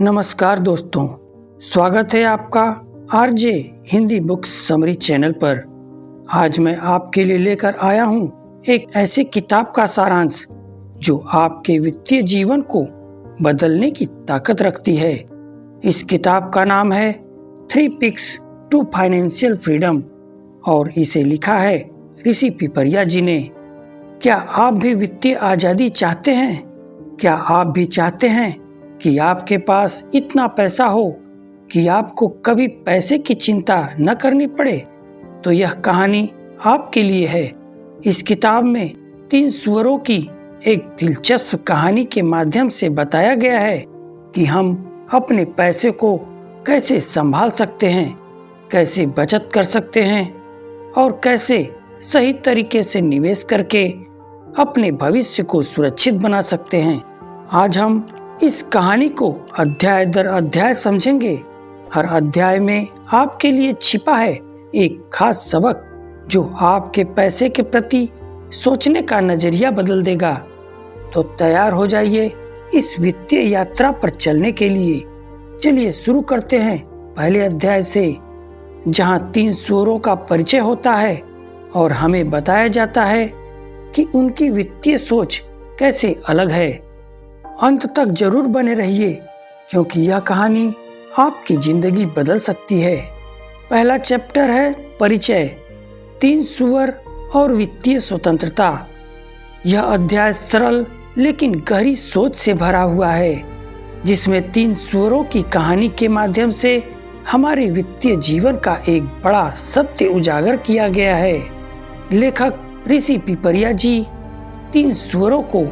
नमस्कार दोस्तों, स्वागत है आपका RJ Hindi books summary channel पर। आज मैं आपके लिए लेकर आया हूं एक ऐसी किताब का सारांश जो आपके वित्तीय जीवन को बदलने की ताकत रखती है। इस किताब का नाम है 3 पिक्स टू फाइनेंशियल फ्रीडम और इसे लिखा है ऋषि पिपरिया जी ने। क्या आप भी वित्तीय आज़ादी चाहते हैं? क्या आप भी चाहते हैं कि आपके पास इतना पैसा हो कि आपको कभी पैसे की चिंता न करनी पड़े? तो यह कहानी आपके लिए है। इस किताब में 3 सुअरों की एक दिलचस्प कहानी के माध्यम से बताया गया है कि हम अपने पैसे को कैसे संभाल सकते हैं, कैसे बचत कर सकते हैं और कैसे सही तरीके से निवेश करके अपने भविष्य को सुरक्षित बना सकते हैं। आज हम इस कहानी को अध्याय दर अध्याय समझेंगे। हर अध्याय में आपके लिए छिपा है एक खास सबक जो आपके पैसे के प्रति सोचने का नजरिया बदल देगा। तो तैयार हो जाइए इस वित्तीय यात्रा पर चलने के लिए। चलिए शुरू करते हैं पहले अध्याय से, जहां 3 सुअरों का परिचय होता है और हमें बताया जाता है कि उनकी वित्तीय सोच कैसे अलग है। अंत तक जरूर बने रहिए क्योंकि यह कहानी आपकी जिंदगी बदल सकती है। पहला चैप्टर है परिचय, 3 सुअर और वित्तीय स्वतंत्रता। यह अध्याय सरल लेकिन गहरी सोच से भरा हुआ है, जिसमें 3 सुअरों की कहानी के माध्यम से हमारे वित्तीय जीवन का एक बड़ा सत्य उजागर किया गया है। लेखक ऋषि पिपरिया जी 3 सुअरों को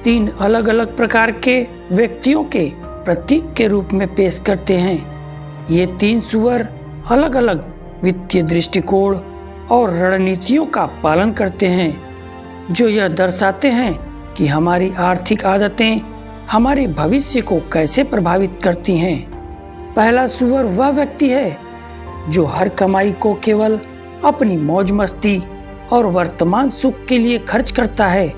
3 अलग अलग प्रकार के व्यक्तियों के प्रतीक के रूप में पेश करते हैं। ये 3 सुअर अलग अलग वित्तीय दृष्टिकोण और रणनीतियों का पालन करते हैं, जो यह दर्शाते हैं कि हमारी आर्थिक आदतें हमारे भविष्य को कैसे प्रभावित करती हैं। पहला सुअर वह व्यक्ति है जो हर कमाई को केवल अपनी मौज मस्ती और वर्तमान सुख के लिए खर्च करता है।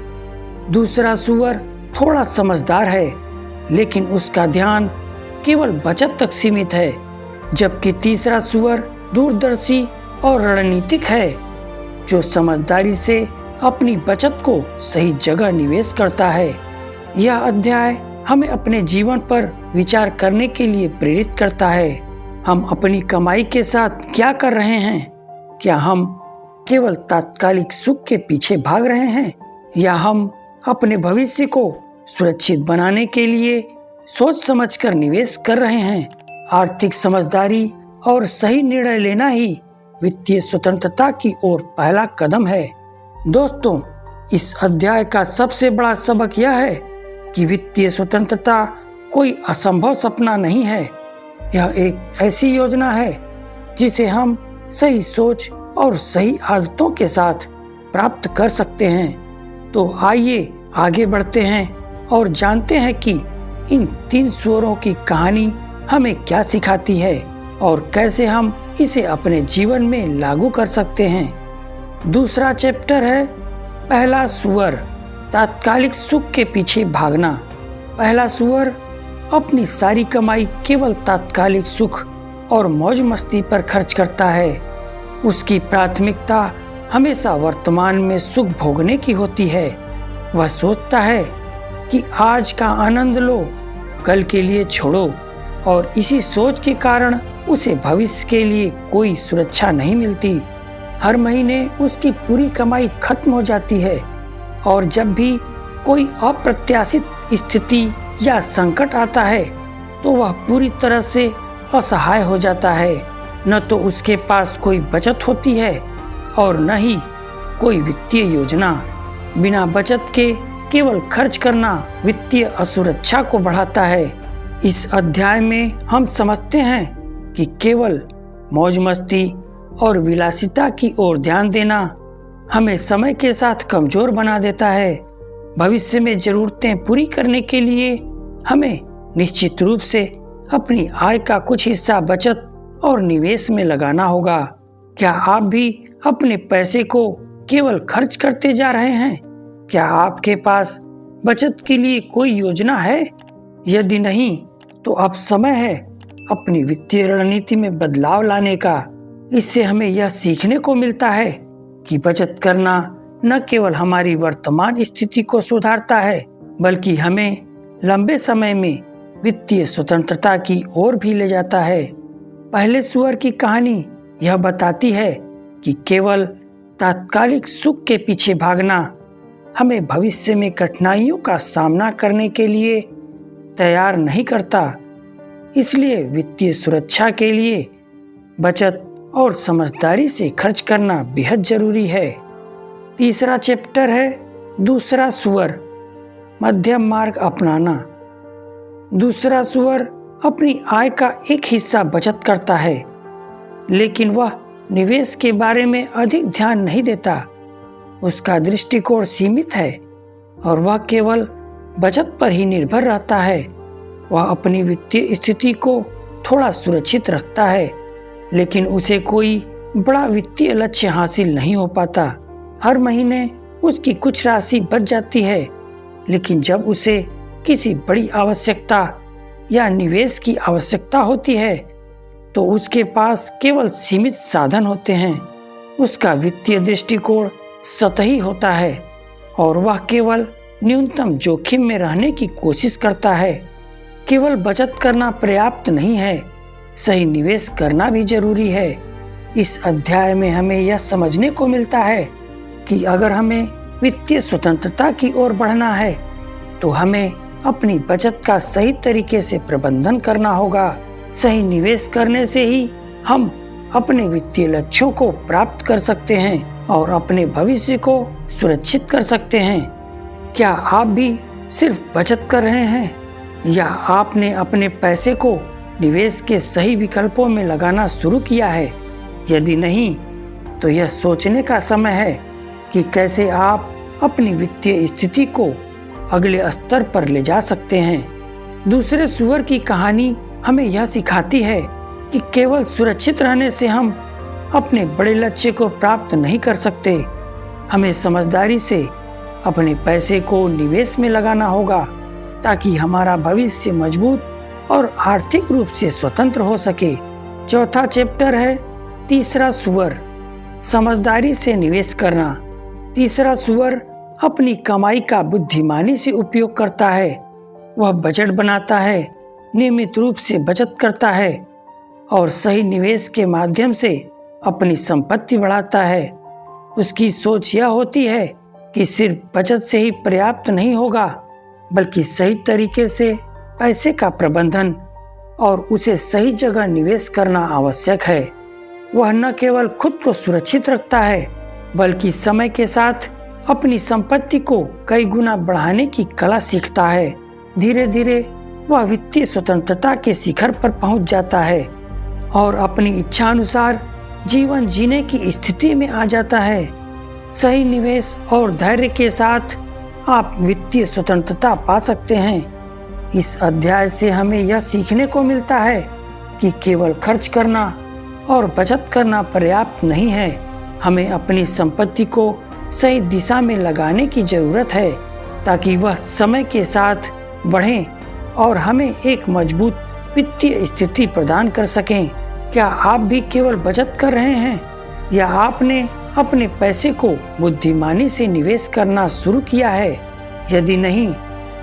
दूसरा सुअर थोड़ा समझदार है, लेकिन उसका ध्यान केवल बचत तक सीमित है, जबकि तीसरा सुअर दूरदर्शी और रणनीतिक है, जो समझदारी से अपनी बचत को सही जगह निवेश करता है। यह अध्याय हमें अपने जीवन पर विचार करने के लिए प्रेरित करता है। हम अपनी कमाई के साथ क्या कर रहे हैं? क्या हम केवल तात्कालिक सुख के पीछे भाग रहे हैं, या हम अपने भविष्य को सुरक्षित बनाने के लिए सोच समझकर निवेश कर रहे हैं? आर्थिक समझदारी और सही निर्णय लेना ही वित्तीय स्वतंत्रता की ओर पहला कदम है। दोस्तों, इस अध्याय का सबसे बड़ा सबक यह है कि वित्तीय स्वतंत्रता कोई असंभव सपना नहीं है। यह एक ऐसी योजना है जिसे हम सही सोच और सही आदतों के साथ प्राप्त कर सकते हैं। तो आइए आगे बढ़ते हैं और जानते हैं कि इन 3 सुअरों की कहानी हमें क्या सिखाती है और कैसे हम इसे अपने जीवन में लागू कर सकते हैं। दूसरा चैप्टर है पहला सुअर, तात्कालिक सुख के पीछे भागना। पहला सुअर अपनी सारी कमाई केवल तात्कालिक सुख और मौज मस्ती पर खर्च करता है। उसकी प्राथमिकता हमेशा वर्तमान में सुख भोगने की होती है। वह सोचता है कि आज का आनंद लो, कल के लिए छोड़ो, और इसी सोच के कारण उसे भविष्य के लिए कोई सुरक्षा नहीं मिलती। हर महीने उसकी पूरी कमाई खत्म हो जाती है और जब भी कोई अप्रत्याशित स्थिति या संकट आता है तो वह पूरी तरह से असहाय हो जाता है। न तो उसके पास कोई बचत होती है और न ही कोई वित्तीय योजना। बिना बचत के केवल खर्च करना वित्तीय असुरक्षा को बढ़ाता है। इस अध्याय में हम समझते हैं कि केवल मौज मस्ती और विलासिता की ओर ध्यान देना हमें समय के साथ कमजोर बना देता है। भविष्य में जरूरतें पूरी करने के लिए हमें निश्चित रूप से अपनी आय का कुछ हिस्सा बचत और निवेश में लगाना होगा। क्या आप भी अपने पैसे को केवल खर्च करते जा रहे हैं? क्या आपके पास बचत के लिए कोई योजना है? यदि नहीं, तो अब समय है अपनी वित्तीय रणनीति में बदलाव लाने का। इससे हमें यह सीखने को मिलता है कि बचत करना न केवल हमारी वर्तमान स्थिति को सुधारता है, बल्कि हमें लंबे समय में वित्तीय स्वतंत्रता की ओर भी ले जाता है। पहले सुअर की कहानी यह बताती है कि केवल तात्कालिक सुख के पीछे भागना हमें भविष्य में कठिनाइयों का सामना करने के लिए तैयार नहीं करता। इसलिए वित्तीय सुरक्षा के लिए बचत और समझदारी से खर्च करना बेहद जरूरी है। तीसरा चैप्टर है दूसरा सुअर, मध्यम मार्ग अपनाना। दूसरा सुअर अपनी आय का एक हिस्सा बचत करता है, लेकिन वह निवेश के बारे में अधिक ध्यान नहीं देता। उसका दृष्टिकोण सीमित है और वह केवल बचत पर ही निर्भर रहता है। वह अपनी वित्तीय स्थिति को थोड़ा सुरक्षित रखता है, लेकिन उसे कोई बड़ा वित्तीय लक्ष्य हासिल नहीं हो पाता। हर महीने उसकी कुछ राशि बच जाती है, लेकिन जब उसे किसी बड़ी आवश्यकता या निवेश की आवश्यकता होती है तो उसके पास केवल सीमित साधन होते हैं। उसका वित्तीय दृष्टिकोण सतही होता है और वह केवल न्यूनतम जोखिम में रहने की कोशिश करता है। केवल बचत करना पर्याप्त नहीं है, सही निवेश करना भी जरूरी है। इस अध्याय में हमें यह समझने को मिलता है कि अगर हमें वित्तीय स्वतंत्रता की ओर बढ़ना है तो हमें अपनी बचत का सही तरीके से प्रबंधन करना होगा। सही निवेश करने से ही हम अपने वित्तीय लक्ष्यों को प्राप्त कर सकते हैं और अपने भविष्य को सुरक्षित कर सकते हैं। क्या आप भी सिर्फ बचत कर रहे हैं या आपने अपने पैसे को निवेश के सही विकल्पों में लगाना शुरू किया है? यदि नहीं, तो यह सोचने का समय है कि कैसे आप अपनी वित्तीय स्थिति को अगले स्तर पर ले जा सकते हैं। दूसरे सुअर की कहानी हमें यह सिखाती है कि केवल सुरक्षित रहने से हम अपने बड़े लक्ष्य को प्राप्त नहीं कर सकते। हमें समझदारी से अपने पैसे को निवेश में लगाना होगा ताकि हमारा भविष्य मजबूत और आर्थिक रूप से स्वतंत्र हो सके। चौथा चैप्टर है तीसरा सुअर, समझदारी से निवेश करना। तीसरा सुअर अपनी कमाई का बुद्धिमानी से उपयोग करता है। वह बजट बनाता है, नियमित रूप से बचत करता है और सही निवेश के माध्यम से अपनी संपत्ति बढ़ाता है। उसकी सोच यह होती है कि सिर्फ बचत से ही पर्याप्त नहीं होगा, बल्कि सही तरीके से पैसे का प्रबंधन और उसे सही जगह निवेश करना आवश्यक है। वह न केवल खुद को सुरक्षित रखता है, बल्कि समय के साथ अपनी संपत्ति को कई गुना बढ़ाने की कला सीखता है। धीरे धीरे वह वित्तीय स्वतंत्रता के शिखर पर पहुंच जाता है और अपनी इच्छा अनुसार जीवन जीने की स्थिति में आ जाता है। सही निवेश और धैर्य के साथ आप वित्तीय स्वतंत्रता पा सकते हैं। इस अध्याय से हमें यह सीखने को मिलता है कि केवल खर्च करना और बचत करना पर्याप्त नहीं है। हमें अपनी संपत्ति को सही दिशा में लगाने की जरूरत है ताकि वह समय के साथ बढ़ें और हमें एक मजबूत वित्तीय स्थिति प्रदान कर सकें। क्या आप भी केवल बचत कर रहे हैं या आपने अपने पैसे को बुद्धिमानी से निवेश करना शुरू किया है? यदि नहीं,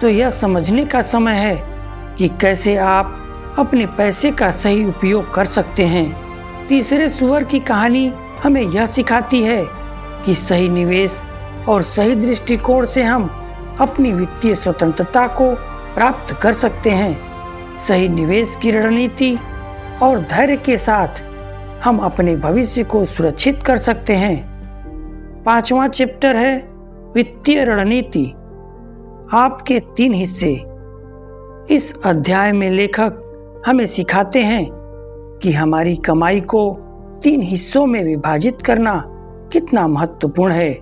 तो यह समझने का समय है कि कैसे आप अपने पैसे का सही उपयोग कर सकते हैं। तीसरे सुअर की कहानी हमें यह सिखाती है कि सही निवेश और सही दृष्टिकोण से हम अपनी वित्तीय स्वतंत्रता को प्राप्त कर सकते हैं। सही निवेश की रणनीति और धैर्य के साथ हम अपने भविष्य को सुरक्षित कर सकते हैं। पांचवा चैप्टर है वित्तीय रणनीति, आपके 3 हिस्से। इस अध्याय में लेखक हमें सिखाते हैं कि हमारी कमाई को 3 हिस्सों में विभाजित करना कितना महत्वपूर्ण है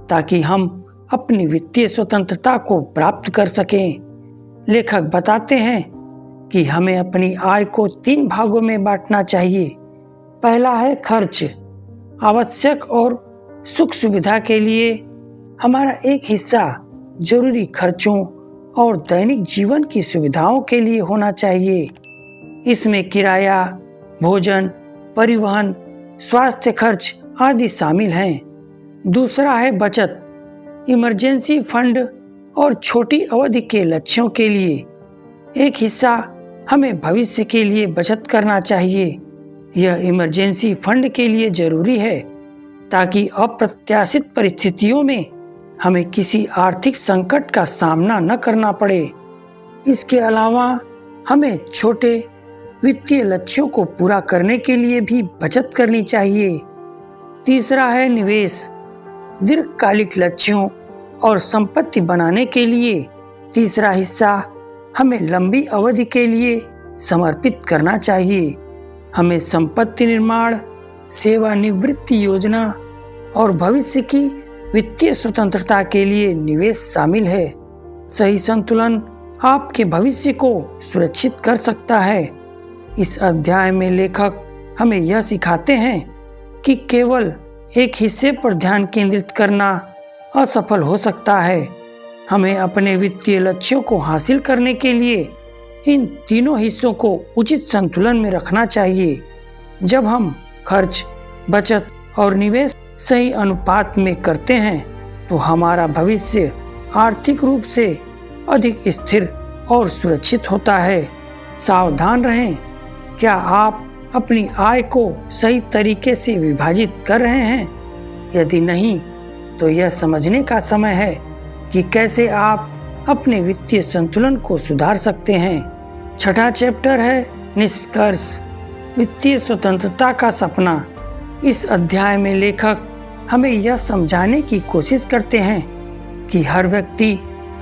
ताकि हम अपनी वित्तीय स्वतंत्रता को प्राप्त कर सकें। लेखक बताते हैं कि हमें अपनी आय को 3 भागों में बांटना चाहिए। पहला है खर्च, आवश्यक और सुख सुविधा के लिए हमारा एक हिस्सा जरूरी खर्चों और दैनिक जीवन की सुविधाओं के लिए होना चाहिए। इसमें किराया, भोजन, परिवहन, स्वास्थ्य खर्च आदि शामिल हैं। दूसरा है बचत, इमरजेंसी फंड और छोटी अवधि के लक्ष्यों के लिए। एक हिस्सा हमें भविष्य के लिए बचत करना चाहिए। यह इमरजेंसी फंड के लिए जरूरी है ताकि अप्रत्याशित परिस्थितियों में हमें किसी आर्थिक संकट का सामना न करना पड़े। इसके अलावा हमें छोटे वित्तीय लक्ष्यों को पूरा करने के लिए भी बचत करनी चाहिए। तीसरा है निवेश, दीर्घकालिक लक्ष्यों और संपत्ति बनाने के लिए तीसरा हिस्सा हमें लंबी अवधि के लिए समर्पित करना चाहिए। हमें संपत्ति निर्माण, सेवानिवृत्ति योजना और भविष्य की वित्तीय स्वतंत्रता के लिए निवेश शामिल है। सही संतुलन आपके भविष्य को सुरक्षित कर सकता है। इस अध्याय में लेखक हमें यह सिखाते हैं कि केवल एक हिस्से पर ध्यान केंद्रित करना असफल हो सकता है। हमें अपने वित्तीय लक्ष्यों को हासिल करने के लिए इन तीनों हिस्सों को उचित संतुलन में रखना चाहिए। जब हम खर्च, बचत और निवेश सही अनुपात में करते हैं तो हमारा भविष्य आर्थिक रूप से अधिक स्थिर और सुरक्षित होता है। सावधान रहें, क्या आप अपनी आय को सही तरीके से विभाजित कर रहे हैं? यदि नहीं, तो यह समझने का समय है कि कैसे आप अपने वित्तीय संतुलन को सुधार सकते हैं। छठा चैप्टर है निष्कर्ष, वित्तीय स्वतंत्रता का सपना। इस अध्याय में लेखक हमें यह समझाने की कोशिश करते हैं कि हर व्यक्ति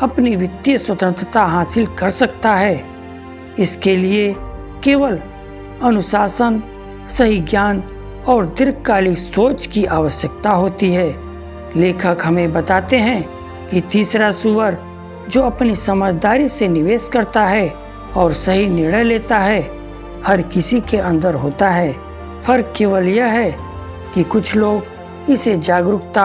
अपनी वित्तीय स्वतंत्रता हासिल कर सकता है। इसके लिए केवल अनुशासन, सही ज्ञान और दीर्घकालिक सोच की आवश्यकता होती है। लेखक हमें बताते हैं कि तीसरा सुअर जो अपनी समझदारी से निवेश करता है और सही निर्णय लेता है, हर किसी के अंदर होता है। फर्क केवल यह है कि कुछ लोग इसे जागरूकता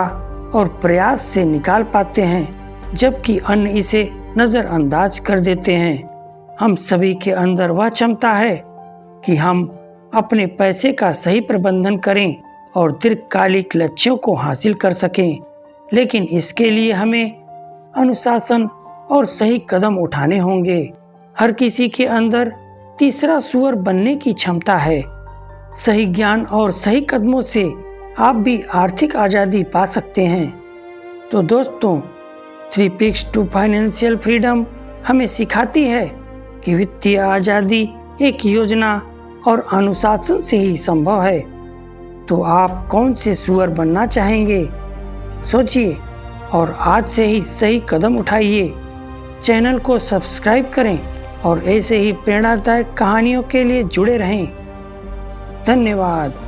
और प्रयास से निकाल पाते हैं, जबकि अन्य इसे नज़रअंदाज कर देते हैं। हम सभी के अंदर वह क्षमता है कि हम अपने पैसे का सही प्रबंधन करें और दीर्घकालिक लक्ष्यों को हासिल कर सकें, लेकिन इसके लिए हमें अनुशासन और सही कदम उठाने होंगे। हर किसी के अंदर तीसरा सुअर बनने की क्षमता है। सही ज्ञान और सही कदमों से आप भी आर्थिक आज़ादी पा सकते हैं। तो दोस्तों, 3 पिक्स टू फाइनेंशियल फ्रीडम हमें सिखाती है कि वित्तीय आज़ादी एक योजना और अनुशासन से ही संभव है। तो आप कौन से सुअर बनना चाहेंगे? सोचिए और आज से ही सही कदम उठाइए। चैनल को सब्सक्राइब करें और ऐसे ही प्रेरणादायक कहानियों के लिए जुड़े रहें। धन्यवाद।